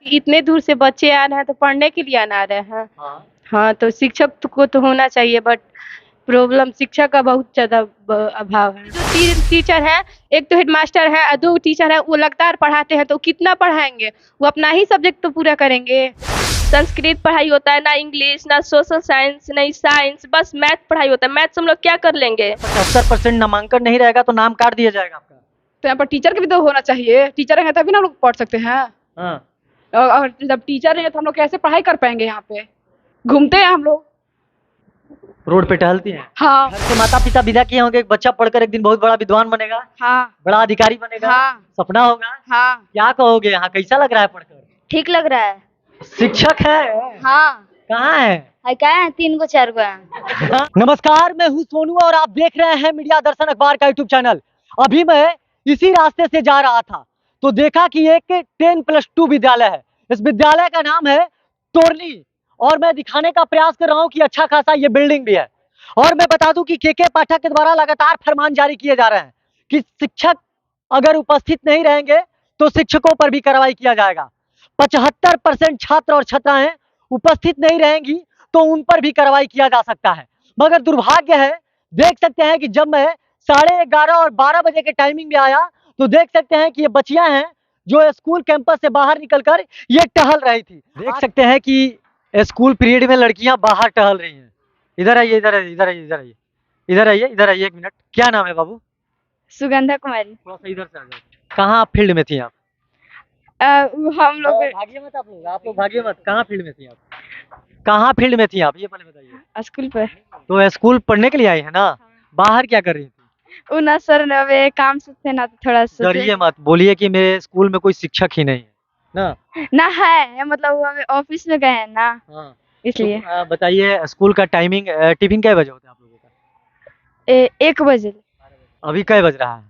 इतने दूर से बच्चे आ रहे हैं तो पढ़ने के लिए आ रहे हैं। हाँ। हाँ, तो शिक्षक को तो होना चाहिए, बट प्रॉब्लम शिक्षा का बहुत ज़्यादा अभाव है। जो टीचर है, एक तो हेडमास्टर है और दो टीचर है, वो लगातार पढ़ाते हैं तो कितना पढ़ाएंगे? वो अपना ही सब्जेक्ट तो पूरा करेंगे। संस्कृत पढ़ाई होता है, ना इंग्लिश, ना सोशल साइंस, नहीं साइंस, बस मैथ पढ़ाई होता है। मैथ से हम लोग क्या कर लेंगे? 75% नामांकन नहीं रहेगा तो नाम काट दिया जाएगा आपका। तो यहाँ पर टीचर का भी तो होना चाहिए। टीचर रहेंगे तभी ना हम लोग पढ़ सकते हैं। हाँ। और जब टीचर नहीं है तो हम लोग कैसे पढ़ाई कर पाएंगे? यहाँ पे घूमते हैं हम लोग। रोड पे टहलती हैं। हाँ घर के माता पिता विदा किए होंगे, एक बच्चा पढ़कर एक दिन बहुत बड़ा विद्वान बनेगा, हाँ बड़ा अधिकारी बनेगा, हाँ सपना होगा। हाँ। क्या कहोगे, यहाँ कैसा लग रहा है पढ़कर? ठीक लग रहा है। शिक्षक है? हाँ, कहाँ है? क्या है, 3 गो 4 गो है। नमस्कार, मैं हूँ सोनू और आप देख रहे हैं मीडिया दर्शन अखबार का यूट्यूब चैनल। अभी मैं इसी रास्ते से जा रहा था तो देखा कि एक 10+2 विद्यालय है। इस विद्यालय का नाम है तोरनी और मैं दिखाने का प्रयास कर रहा हूँ कि अच्छा खासा ये बिल्डिंग भी है। और मैं बता दूं कि के पाठक के द्वारा लगातार फरमान जारी किए जा रहे हैं कि शिक्षक अगर उपस्थित नहीं रहेंगे तो शिक्षकों पर भी कार्रवाई किया जाएगा। 75% छात्र और छात्राएं उपस्थित नहीं रहेंगी तो उन पर भी कार्रवाई किया जा सकता है। मगर दुर्भाग्य है, देख सकते हैं कि जब मैं 11:30 और 12 बजे के टाइमिंग में आया तो देख सकते हैं कि ये बच्चियां हैं जो स्कूल कैंपस से बाहर निकलकर ये टहल रही थी। देख सकते हैं कि स्कूल पीरियड में लड़कियां बाहर टहल रही हैं। इधर आइए, इधर आइए, इधर आइए, इधर आइए, इधर आइए, इधर आइए, 1 मिनट। क्या नाम है बाबू? सुगंधा कुमारी। थोड़ा सा इधर से आ जाओ। कहाँ फील्ड में थी आप? हम लोग भागिए मत, आप लोग भागिए मत। कहाँ फील्ड में थी आप? कहाँ फील्ड में थी आप, ये पहले बताइए। स्कूल पर। तो स्कूल पढ़ने के लिए आई है ना? बाहर क्या कर रही थी? वो ना सर, ना वे काम से थे ना, तो थोड़ा सा डरिए मत, बोलिए कि मेरे स्कूल में कोई शिक्षक ही नहीं है ना। ना है, मतलब वो अभी ऑफिस में गए हैं ना, हाँ। इसलिए। तो, बताइए स्कूल का टाइमिंग, टिफिन कै बजे होता है आप लोगों का? 1 बजे। अभी कै बज रहा है?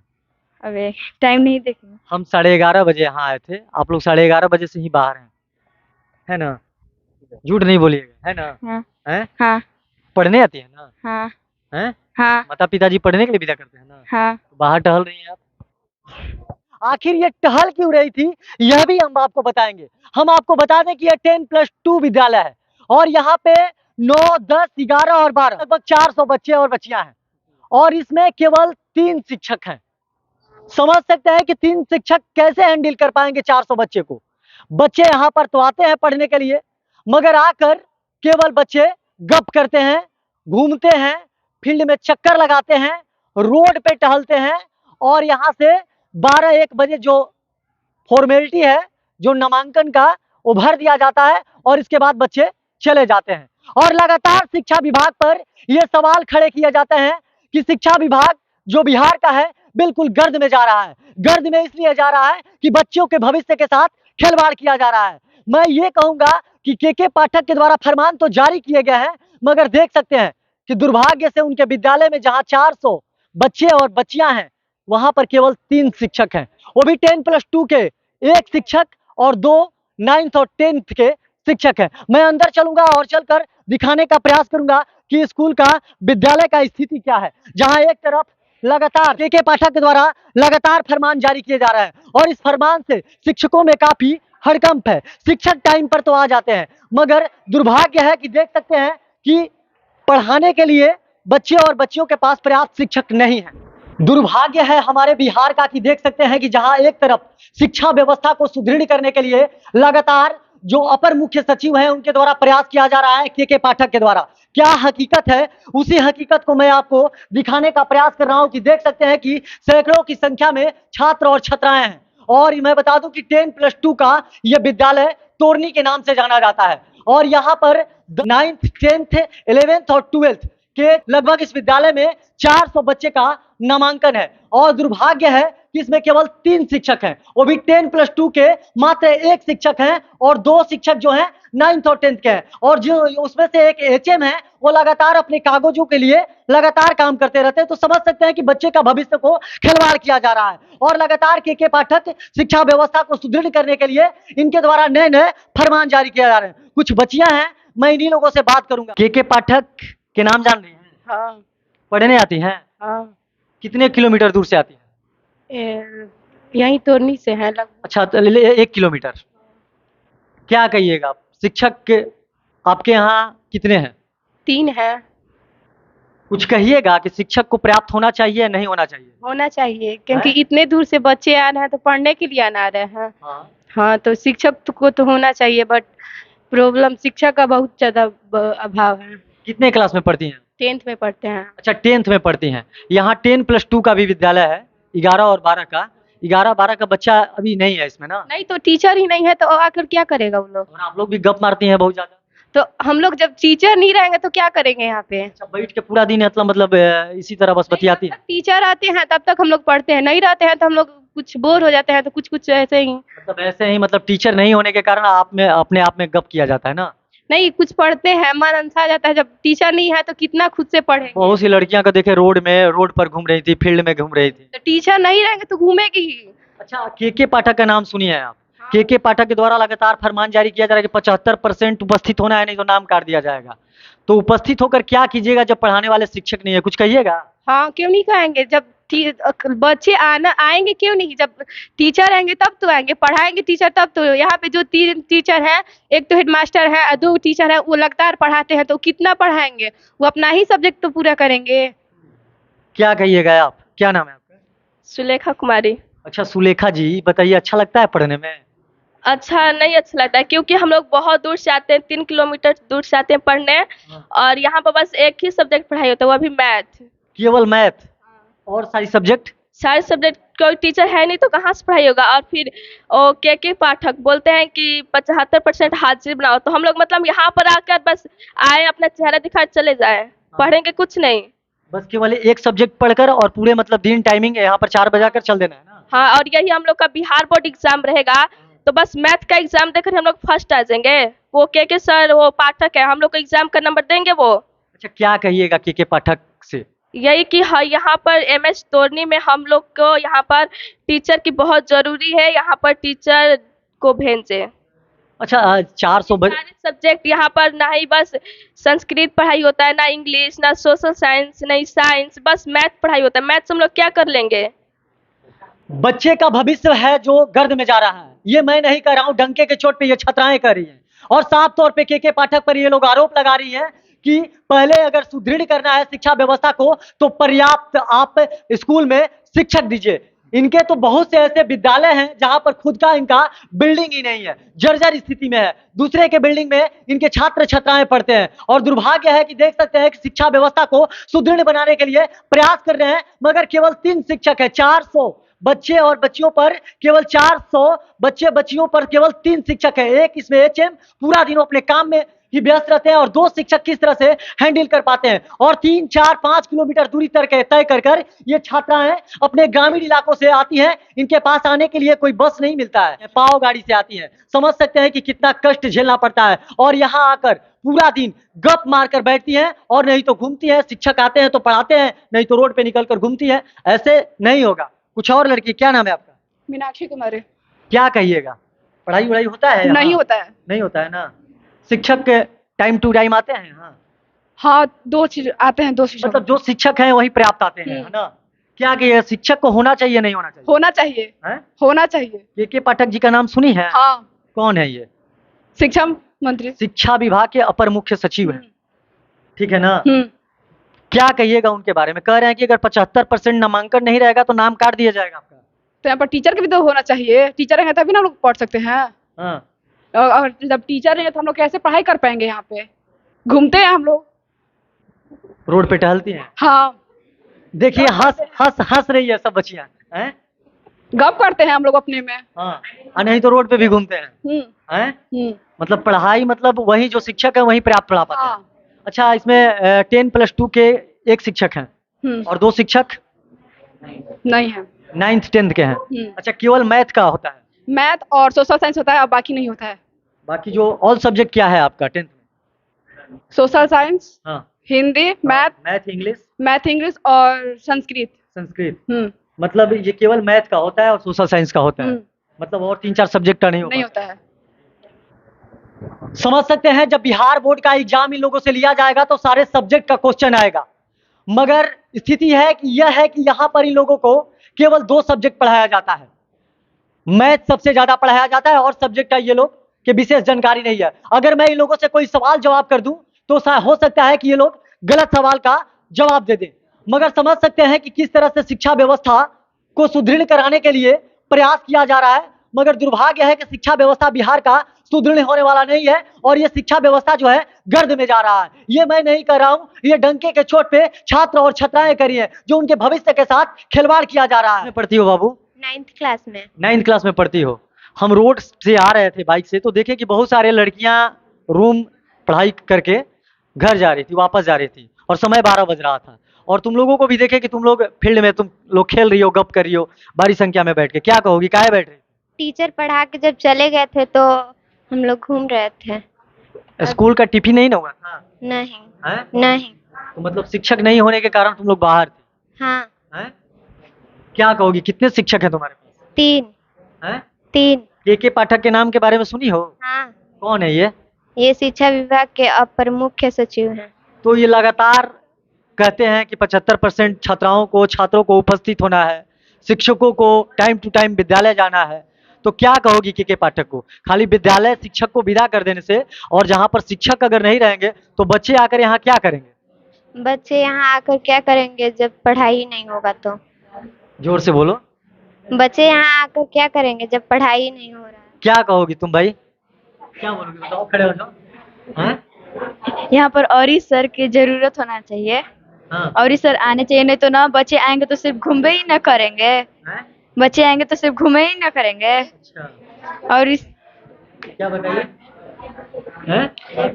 अबे टाइम नहीं देखेंगे। हम 11:30 बजे यहाँ आए थे, आप लोग 11:30 बजे से ही बाहर हैं, है ना? झूठ नहीं बोलिएगा, है ना? हाँ हैं? हाँ पढ़ने आती है ना? हाँ हैं? हाँ माता पिताजी पढ़ने के लिए विदा करते हैं ना? हाँ। तो बाहर टहल रही हैं आप। आखिर ये टहल क्यों रही थी, यह भी हम आपको बताएंगे। हम आपको बता दें कि यह 10+2 विद्यालय है और यहाँ पे 9, 10, 11 और 12 लगभग 400 बच्चे और बच्चियां हैं और इसमें केवल 3 शिक्षक हैं। समझ सकते हैं कि 3 शिक्षक कैसे हैंडल कर पाएंगे 400 बच्चे को। बच्चे यहाँ पर तो आते हैं पढ़ने के लिए, मगर आकर केवल बच्चे गप करते हैं, घूमते हैं, फील्ड में चक्कर लगाते हैं, रोड पे टहलते हैं और यहाँ से 12-1 बजे जो फॉर्मेलिटी है, जो नामांकन का, वो भर दिया जाता है और इसके बाद बच्चे चले जाते हैं। और लगातार शिक्षा विभाग पर ये सवाल खड़े किए जाते हैं कि शिक्षा विभाग जो बिहार का है बिल्कुल गर्द में जा रहा है। गर्द में इसलिए जा रहा है कि बच्चों के भविष्य के साथ खिलवाड़ किया जा रहा है। मैं ये कहूंगा कि के पाठक के द्वारा फरमान तो जारी किए गए हैं, मगर देख सकते हैं कि दुर्भाग्य से उनके विद्यालय में जहां 400 बच्चे और बच्चियां हैं, वहां पर केवल 3 शिक्षक हैं, वो भी 10+2 के 1 शिक्षक और 2 9th और 10th के शिक्षक हैं। मैं अंदर चलूंगा और चलकर दिखाने का प्रयास करूंगा कि स्कूल का, विद्यालय का स्थिति क्या है, जहां एक तरफ लगातार के पाठक के द्वारा लगातार फरमान जारी किए जा रहे हैं और इस फरमान से शिक्षकों में काफी हड़कंप है। शिक्षक टाइम पर तो आ जाते हैं, मगर दुर्भाग्य है कि देख सकते हैं कि पढ़ाने के लिए बच्चे और बच्चियों के पास पर्याप्त शिक्षक नहीं है। दुर्भाग्य है हमारे बिहार का कि देख सकते हैं कि जहां एक तरफ शिक्षा व्यवस्था को सुदृढ़ करने के लिए लगातार जो अपर मुख्य सचिव हैं उनके द्वारा प्रयास किया जा रहा है, के पाठक के द्वारा। क्या हकीकत है, उसी हकीकत को मैं आपको दिखाने का प्रयास कर रहा हूं कि देख सकते हैं कि सैकड़ों की संख्या में छात्र और छात्राएं हैं और मैं बता दूं कि 10+2 का यह विद्यालय तोरनी के नाम से जाना जाता है और यहाँ पर 9th, 10th, 11th और 12th के लगभग इस विद्यालय में 400 बच्चे का नामांकन है और दुर्भाग्य है कि इसमें केवल 3 शिक्षक हैं, वो भी 10+2 के मात्र 1 शिक्षक हैं और 2 शिक्षक जो हैं 9th और 10th के हैं और जो उसमें से एक एचएम है वो लगातार अपने कागजों के लिए लगातार काम करते रहते हैं। तो समझ सकते हैं कि बच्चे का भविष्य को खिलवाड़ किया जा रहा है और लगातार के पाठक शिक्षा व्यवस्था को सुदृढ़ करने के लिए इनके द्वारा नए नए फरमान जारी किए जा रहे हैं। कुछ बच्चियां हैं, मैं इन्हीं लोगों से बात करूंगा। के पाठक के नाम जान रही हैं? हाँ पढ़ने आती हैं? हाँ। कितने किलोमीटर दूर से आती हैं? यहीं तोरनी से है लगभग। अच्छा, तो 1 किलोमीटर। क्या कहिएगा आप? शिक्षक के आपके यहाँ कितने हैं? 3 है। कुछ कहिएगा कि शिक्षक को पर्याप्त होना चाहिए या नहीं होना चाहिए? होना चाहिए क्योंकि हैं? इतने दूर से बच्चे आ रहे हैं तो पढ़ने के लिए आ रहे हैं। हाँ। हाँ, तो को तो होना चाहिए बट प्रॉब्लम शिक्षा का बहुत ज़्यादा अभाव है। कितने क्लास में पढ़ती हैं? 10th में पढ़ते हैं। अच्छा 10th में पढ़ती हैं। यहाँ 10+2 का भी विद्यालय है, 11 और 12 का। 11-12 का बच्चा अभी नहीं है इसमें ना? नहीं तो टीचर ही नहीं है तो आकर क्या करेगा वो लोग? और आप लोग भी गप मारती हैं बहुत ज़्यादा। तो हम लोग जब टीचर नहीं रहेंगे तो क्या करेंगे यहाँ पे? अच्छा बैठ के पूरा दिन मतलब इसी तरह बस बतियाती जब हैं? तक टीचर आते हैं तब तक हम लोग पढ़ते हैं, नहीं रहते हैं तो हम लोग कुछ बोर हो जाते हैं तो कुछ ऐसे ही। मतलब ऐसे ही मतलब टीचर नहीं होने के कारण आप में अपने आप में गप किया जाता है ना? नहीं कुछ पढ़ते हैं, मन अनसा जाता है। जब टीचर नहीं है तो कितना खुद से पढ़ेंगे? बहुत सी लड़कियां को देखे रोड पर घूम रही थी, फील्ड में घूम रही थी। तो टीचर नहीं रहेंगे तो घूमेगी ही। अच्छा के पाठक का नाम सुनिए आप। के पाठक के द्वारा लगातार फरमान जारी किया जा रहा है कि 75% उपस्थित होना है, नहीं तो नाम काट दिया जाएगा। तो उपस्थित होकर क्या कीजिएगा जब पढ़ाने वाले शिक्षक नहीं है? कुछ कहिएगा। हाँ, क्यों नहीं कहेंगे? जब बच्चे आएंगे क्यों नहीं? जब टीचर आएंगे तब तो आएंगे, पढ़ाएंगे टीचर तब तो। यहाँ पे जो 3 टीचर हैं, एक तो हेडमास्टर है और 2 टीचर है, वो लगातार पढ़ाते हैं तो कितना पढ़ाएंगे? वो अपना ही सब्जेक्ट तो पूरा करेंगे। क्या कहिएगा आप? क्या नाम है आपका? सुलेखा कुमारी। अच्छा सुलेखा जी, बताइए अच्छा लगता है पढ़ने में? अच्छा नहीं अच्छा लगता है क्योंकि हम लोग बहुत दूर से आते हैं, 3 किलोमीटर दूर से आते हैं पढ़ने। और यहाँ पर बस एक ही सब्जेक्ट पढ़ाई होता है, वो भी मैथ। केवल मैथ? और सारी सब्जेक्ट? सारे सब्जेक्ट कोई टीचर है नहीं तो कहाँ से पढ़ाई होगा? और फिर के पाठक बोलते हैं कि 75% हाजिरी बनाओ, तो हम लोग मतलब यहाँ पर आकर बस आए, अपना चेहरा दिखा चले जाए, पढ़ेंगे कुछ नहीं। बस केवल एक सब्जेक्ट पढ़कर और पूरे मतलब दिन टाइमिंग है यहाँ पर 4 बजा कर चल देना है ना? हाँ, और यही हम लोग का बिहार बोर्ड एग्जाम रहेगा तो बस मैथ का एग्जाम देकर हम लोग फर्स्ट आ जाएंगे। वो के सर वो पाठक है, हम लोग को एग्जाम का नंबर देंगे वो। अच्छा क्या कहिएगा के पाठक से? यही कि हाँ, यहाँ पर MS तोरनी में हम लोग को यहाँ पर टीचर की बहुत जरूरी है, यहाँ पर टीचर को भेजे। अच्छा 400 सारे सब्जेक्ट यहाँ पर ना ही बस संस्कृत पढ़ाई होता है, ना इंग्लिश, ना सोशल साइंस, नहीं साइंस, बस मैथ पढ़ाई होता है। मैथ से हम लोग क्या कर लेंगे? बच्चे का भविष्य है जो गर्द में जा रहा है। ये मैं नहीं कह रहा हूँ, डंके के चोट पे ये छात्राएं कर रही हैं। और साफ तौर पे के पाठक पर ये लोग आरोप लगा रही हैं कि पहले अगर सुदृढ़ करना है शिक्षा व्यवस्था को तो पर्याप्त आप स्कूल में शिक्षक दीजिए। इनके तो बहुत से ऐसे विद्यालय हैं जहां पर खुद का इनका बिल्डिंग ही नहीं है, जर्जर स्थिति में है। दूसरे के बिल्डिंग में इनके छात्र छात्राएं पढ़ते हैं। और दुर्भाग्य है कि देख सकते हैं कि शिक्षा व्यवस्था को सुदृढ़ बनाने के लिए प्रयास कर रहे हैं, मगर केवल 3 शिक्षक है। 400 बच्चे और बच्चियों पर केवल 400 बच्चे बच्चियों पर केवल 3 शिक्षक है। एक इसमें HM पूरा दिन अपने काम में ही व्यस्त रहते हैं और 2 शिक्षक किस तरह से हैंडल कर पाते हैं? और 3, 4, 5 किलोमीटर दूरी तय कर ये छात्राएं अपने ग्रामीण इलाकों से आती हैं। इनके पास आने के लिए कोई बस नहीं मिलता है, पाव गाड़ी से आती हैं। समझ सकते हैं कि कितना कष्ट झेलना पड़ता है। और यहाँ आकर पूरा दिन गप मारकर बैठती हैं और नहीं तो घूमती है। शिक्षक आते हैं तो पढ़ाते हैं, नहीं तो रोड पे निकल कर घूमती है। ऐसे नहीं होगा। कुछ और लड़की, क्या नाम है आपका? मीनाक्षी कुमारी। क्या कहिएगा? पढ़ाई वढ़ाई होता है यहाँ? नहीं होता है। नहीं होता है ना? शिक्षक टाइम टू टाइम आते हैं? हाँ 2 चीज आते हैं, 2 शिक्षक। मतलब जो शिक्षक हैं वही पर्याप्त आते हैं, है ना? क्या कि शिक्षक को होना चाहिए नहीं होना चाहिए? होना चाहिए है? होना चाहिए। के पाठक जी का नाम सुनी है? हाँ, कौन है ये? शिक्षा मंत्री, शिक्षा विभाग के अपर मुख्य सचिव है, ठीक है ना? क्या कहिएगा उनके बारे में? कह रहे हैं कि अगर 75% नामांकन नहीं रहेगा तो नाम काट दिया जाएगा आपका। तो यहाँ पर टीचर के भी तो होना चाहिए। टीचर रहेंगे तभी ना हम लोग पढ़ सकते हैं। हाँ। और जब टीचर नहीं है तो हम लोग कैसे पढ़ाई कर पाएंगे? यहाँ पे घूमते हैं हम लोग, रोड पे टहलती हैं। हाँ देखिए हंस रही है सब बच्चियां, हैं? गप करते हैं हम लोग अपने में। हाँ, नहीं तो रोड पे भी घूमते हैं, हैं? मतलब पढ़ाई मतलब वही जो शिक्षक है वही पर्याप्त पढ़ा पाते हैं। अच्छा इसमें 10+2 के एक शिक्षक हैं और 2 शिक्षक नहीं है, 9th 10th के हैं। अच्छा केवल मैथ का होता है? मैथ और सोशल साइंस होता है और बाकी नहीं होता है। बाकी जो ऑल सब्जेक्ट क्या है आपका 10th में? सोशल साइंस, हाँ, हिंदी, मैथ इंग्लिश और संस्कृत। मतलब ये केवल मैथ का होता है और सोशल साइंस का होता है, मतलब और 3-4 सब्जेक्ट का नहीं होता है। समझ सकते हैं जब बिहार बोर्ड का एग्जाम इन लोगों से लिया जाएगा तो सारे सब्जेक्ट का क्वेश्चन आएगा, मगर स्थिति है कि यह है कि यहाँ पर इन लोगों को केवल 2 सब्जेक्ट पढ़ाया जाता है। मैथ सबसे ज्यादा पढ़ाया जाता है और सब्जेक्ट का ये लोग के विशेष जानकारी नहीं है। अगर मैं इन लोगों से कोई सवाल जवाब कर दूं तो हो सकता है कि ये लोग गलत सवाल का जवाब दे दें। मगर समझ सकते हैं कि किस तरह से शिक्षा व्यवस्था को सुदृढ़ कराने के लिए प्रयास किया जा रहा है। मगर दुर्भाग्य है कि शिक्षा व्यवस्था बिहार का सुदृढ़ होने वाला नहीं है और ये शिक्षा व्यवस्था जो है गर्द में जा रहा है। ये मैं नहीं कर रहा हूँ, ये डंके के चोट पे छात्र और छात्राएं करी है जो उनके भविष्य के साथ खिलवाड़ किया जा रहा है। पढ़ती हो बाबू? 9th क्लास में। 9th क्लास में पढ़ती हो। हम रोड से आ रहे थे बाइक से तो देखे कि बहुत सारे लड़कियां रूम पढ़ाई करके घर जा रही थी, वापस जा रही थी और समय 12 बज रहा था। और तुम लोगों को भी देखे कि तुम लोग फील्ड में तुम लोग खेल रही हो, गप कर रही हो भारी संख्या में बैठ के। क्या कहोगी, काहे बैठ रही? टीचर पढ़ा के जब चले गए थे तो हम लोग घूम रहे थे। स्कूल का टिफिन नहीं ना हुआ था? नहीं। हैं? नहीं। तो मतलब शिक्षक नहीं होने के कारण तुम लोग बाहर थे? हाँ। हैं? क्या कहोगी, कितने शिक्षक हैं तुम्हारे पास? 3। हैं? 3। के पाठक के नाम के बारे में सुनी हो? हाँ। कौन है ये? ये शिक्षा विभाग के अपर मुख्य सचिव हैं। तो ये लगातार कहते हैं कि 75% छात्रों को उपस्थित होना है, शिक्षकों को टाइम टू टाइम विद्यालय जाना है। तो क्या कहोगी के पाठक को? खाली विद्यालय शिक्षक को विदा कर देने से, और जहाँ पर शिक्षक अगर नहीं रहेंगे तो बच्चे आकर यहाँ क्या करेंगे? बच्चे यहाँ आकर क्या करेंगे जब पढ़ाई नहीं होगा तो? जोर से बोलो। बच्चे यहाँ आकर क्या करेंगे जब पढ़ाई नहीं हो रहा है? क्या कहोगी तुम भाई, क्या बोलोगे बताओ, खड़े हो जाओ। हैं? यहाँ पर और ही सर की जरूरत होना चाहिए। हाँ। और ही सर आने चाहिए, नहीं तो ना बच्चे आएंगे तो सिर्फ घूमे ही ना करेंगे। हैं? बच्चे आएंगे तो सिर्फ घूमे ही ना करेंगे। अच्छा, और इस क्या बताइए? हैं?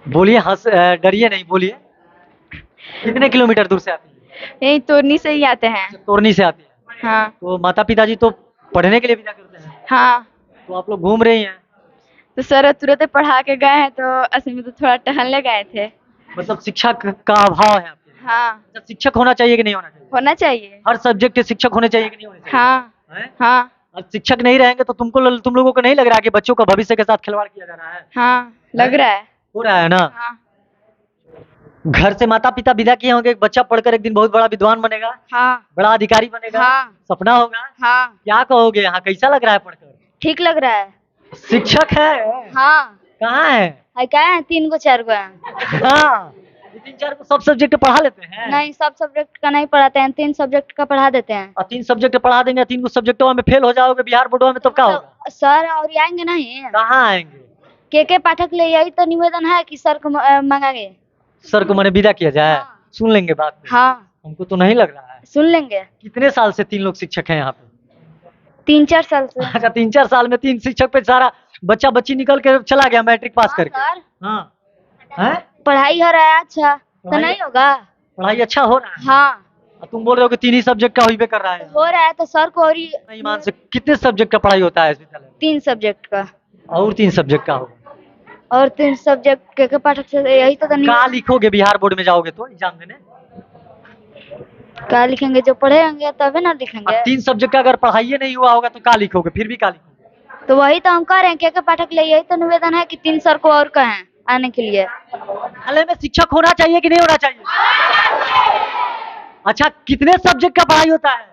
बोलिए, हंस डरिए नहीं, बोलिए। कितने किलोमीटर दूर से आती है? यही तोरनी से ही आते हैं। तोरनी से आती है। हाँ। तो माता पिताजी तो पढ़ने के लिए विदा करते हैं, हाँ। तो आप लोग घूम रही हैं। तो सर तुरंत पढ़ा के गए हैं तो असल में तो थोड़ा टहलने गए थे। मतलब शिक्षक का अभाव है आपके लिए। हाँ। अच्छा, शिक्षक होना चाहिए कि नहीं होना चाहिए? होना चाहिए। हर सब्जेक्ट के शिक्षक होने चाहिए कि नहीं होने चाहिए? हाँ। हैं? हाँ। अब शिक्षक नहीं रहेंगे तो तुम लोगों को नहीं लग रहा है कि बच्चों का भविष्य के साथ खिलवाड़ किया जा रहा है? हाँ लग रहा है। हो रहा है ना? हाँ। घर से माता पिता विदा किए होंगे, बच्चा पढ़कर एक दिन बहुत बड़ा विद्वान बनेगा, हाँ। बड़ा अधिकारी बनेगा, हाँ। सपना होगा। हाँ। क्या कहोगे, यहाँ कैसा लग रहा है पढ़कर? ठीक लग रहा है। शिक्षक है? हाँ। कहाँ है? क्या है, 3 गो 4 गो है। हाँ, ये 3-4 को सब सब्जेक्ट पढ़ा लेते हैं? नहीं, सब सब्जेक्ट का नहीं पढ़ाते हैं, 3 सब्जेक्ट का पढ़ा देते हैं। और 3 सब्जेक्ट पढ़ा देंगे, 3 सब्जेक्टों में फेल हो जाओगे बिहार बोर्डवा में, तब क्या होगा? सर और आएंगे नहीं? कहाँ आएंगे? के पाठक ले यही तो निवेदन है कि सर को मंगाएंगे। सर को मैंने विदा किया जाए? हाँ। सुन लेंगे बात में? हाँ हमको तो नहीं लग रहा है। सुन लेंगे। कितने साल से 3 लोग शिक्षक हैं यहाँ पे? 3-4 साल से। अच्छा, 3-4 साल में 3 शिक्षक पे सारा बच्चा बच्ची निकल के चला गया मैट्रिक पास करके। सर हाँ। हैं? पढ़ाई हो रहा है अच्छा तो पढ़ाई- नहीं होगा? पढ़ाई अच्छा हो रहा है? हाँ और तुम बोल रहे हो कि 3 ही सब्जेक्ट का होइबे कर रहा है? हो रहा है तो सर को और ही नहीं मान से कितने सब्जेक्ट का पढ़ाई होता है इस विद्यालय में? 3 सब्जेक्ट का। और 3 सब्जेक्ट का होगा? और 3 सब्जेक्ट के पाठक से यही तो क्या लिखोगे बिहार बोर्ड में जाओगे तो एग्जाम देने? क्या लिखेंगे? जो पढ़े होंगे तभी ना लिखेंगे। 3 सब्जेक्ट का अगर पढ़ाई नहीं हुआ होगा तो क्या लिखोगे? फिर भी क्या लिखोगे? तो वही तो हम कह रहे हैं के पाठक ले यही तो निवेदन है कि 3 सर को और कहें आने के लिए। विद्यालय में शिक्षक होना चाहिए कि नहीं होना चाहिए? अच्छा, कितने सब्जेक्ट का पढ़ाई होता है?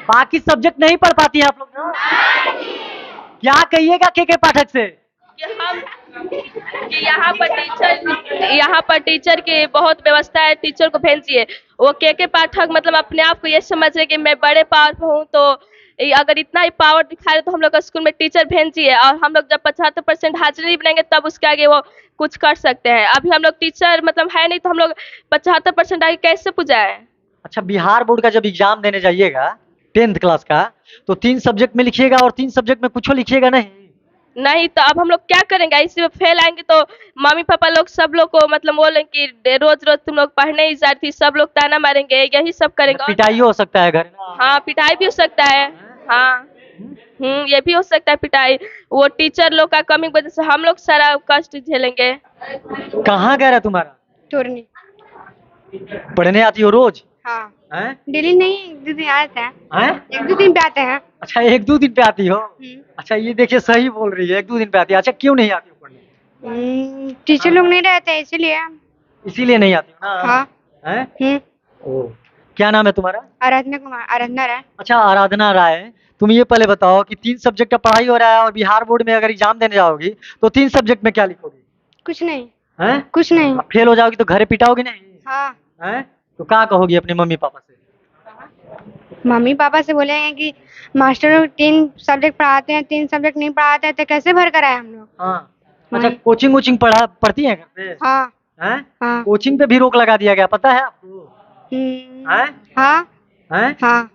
बाकी सब्जेक्ट नहीं पढ़ पाती है आप लोग ना? क्या कहिएगा के पाठक से? कि यहाँ पर टीचर की बहुत व्यवस्था है, टीचर को भेजिए। वो के पाठक मतलब अपने आप को ये समझ रहे कि मैं बड़े पावर पे हूँ, तो अगर इतना ही पावर दिखा रहे तो हम लोग का स्कूल में टीचर भेजिए, और हम लोग जब 75% हाजिरी बनेंगे तब उसके आगे वो कुछ कर सकते हैं। अभी हम लोग टीचर मतलब है नहीं, तो हम लोग 75% आगे कैसे पुजाए? अच्छा, बिहार बोर्ड का जब एग्जाम देने जाइएगा 10th क्लास का, तो 3 सब्जेक्ट में लिखिएगा और 3 सब्जेक्ट में कुछ लिखिएगा नहीं, तो अब हम लोग क्या करेंगे? इसी में फेल आएंगे तो मम्मी पापा लोग सब लोग को मतलब बोलेंगे कि रोज रोज तुम लोग पढ़ने ही जाती, सब लोग ताना मारेंगे, यही सब करेंगे। पिटाई हो सकता है घर में? हाँ, पिटाई भी हो सकता है। हाँ ये भी हो सकता है पिटाई। वो टीचर लोग का कमी की वजह से हम लोग सारा कष्ट झेलेंगे। कहाँ गया तुम्हारा? तोरनी। पढ़ने आती हो रोज? हाँ। हैं? डेली नहीं, 1-2 दिन आते हैं। हैं? 1-2 दिन पे आते हैं। अच्छा, 1-2 दिन पे आती हो? अच्छा, ये देखिए सही बोल रही है, 1-2 दिन पे आती है। अच्छा, क्यों नहीं आती हो पढ़ने? टीचर लोग नहीं रहते इसीलिए। इसीलिए नहीं आती हो ना? हाँ। हैं? ओ, क्या नाम है तुम्हारा? आराधना राय। अच्छा, आराधना राय, तुम ये पहले बताओ कि 3 सब्जेक्ट का पढ़ाई हो रहा है और बिहार बोर्ड में अगर एग्जाम देने जाओगी तो 3 सब्जेक्ट में क्या लिखोगी? कुछ नहीं, हैं? कुछ नहीं। फेल हो जाओगी तो घरे पिटाओगी नहीं? हाँ, हैं? तो क्या कहोगी अपने मम्मी पापा से? मम्मी पापा से बोलेंगे कि मास्टर लोग 3 सब्जेक्ट पढ़ाते हैं, 3 सब्जेक्ट नहीं पढ़ाते हैं तो कैसे भर कर आए हम लोग। हाँ। अच्छा, वही। कोचिंग वोचिंग पढ़ती हैं घर पे? हाँ, हैं? हाँ। कोचिंग पे भी रोक लगा दिया गया, पता है आपको? हैं? हाँ, हैं? हाँ।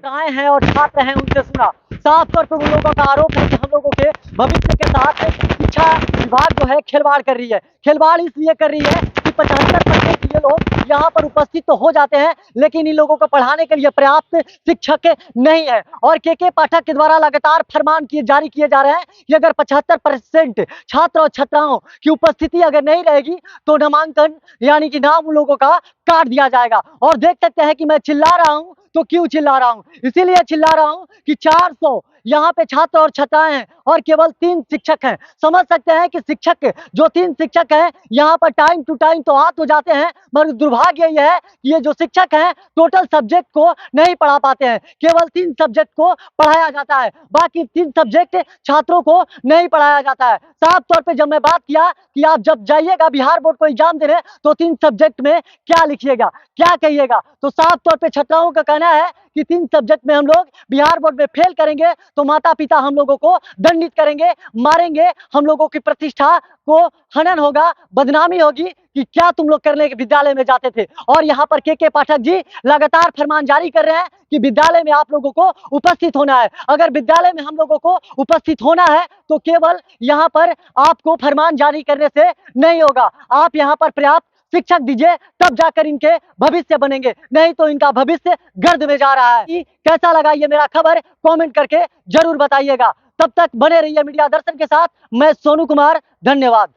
छात्राएं हैं और छात्र हैं, उनसे सुना। साफ तौर पर उन लोगों का आरोप है कि हम लोगों के भविष्य के साथ शिक्षा विभाग जो है खिलवाड़ कर रही है। खिलवाड़ इसलिए कर रही है कि 75% ये लोग यहाँ पर उपस्थित तो हो जाते हैं, लेकिन इन लोगों को पढ़ाने के लिए पर्याप्त शिक्षक नहीं है। और के पाठक के द्वारा लगातार फरमान जारी किए जा रहे हैं कि अगर 75% छात्र और छात्राओं की उपस्थिति अगर नहीं रहेगी तो नामांकन यानी कि नाम उन लोगों का काट दिया जाएगा। और देख सकते हैं कि मैं चिल्ला रहा हूं तो क्यों चिल्ला रहा हूं? इसीलिए चिल्ला रहा हूं कि 400 यहाँ पे छात्र और छात्राएं हैं और केवल 3 शिक्षक हैं। समझ सकते हैं कि शिक्षक जो 3 शिक्षक हैं यहाँ पर टाइम टू टाइम तो आ तो जाते हैं, मगर दुर्भाग्य यह है कि ये जो शिक्षक हैं टोटल सब्जेक्ट को नहीं पढ़ा पाते हैं। केवल 3 सब्जेक्ट को पढ़ाया जाता है, बाकी 3 सब्जेक्ट छात्रों को नहीं पढ़ाया जाता है। साफ तौर पे जब मैं बात किया कि आप जब जाइएगा बिहार बोर्ड को एग्जाम देने तो 3 सब्जेक्ट में क्या लिखिएगा, क्या कहिएगा, तो साफ तौर पे छात्राओं का कहना है कि 3 सब्जेक्ट में हम लोग बिहार बोर्ड में फेल करेंगे तो माता पिता हम लोगों को दंडित करेंगे, मारेंगे, हम लोगों की प्रतिष्ठा को हनन होगा, बदनामी होगी कि क्या तुम लोग करने के विद्यालय में जाते थे। और यहाँ पर के पाठक जी लगातार फरमान जारी कर रहे हैं कि विद्यालय में आप लोगों को उपस्थित होना है। अगर विद्यालय में हम लोगों को उपस्थित होना है तो केवल यहाँ पर आपको फरमान जारी करने से नहीं होगा, आप यहाँ पर पर्याप्त शिक्षक दीजिए, तब जाकर इनके भविष्य बनेंगे, नहीं तो इनका भविष्य गर्द में जा रहा है। कि कैसा लगा ये मेरा खबर कमेंट करके जरूर बताइएगा। तब तक बने रहिए मीडिया दर्शन के साथ। मैं सोनू कुमार, धन्यवाद।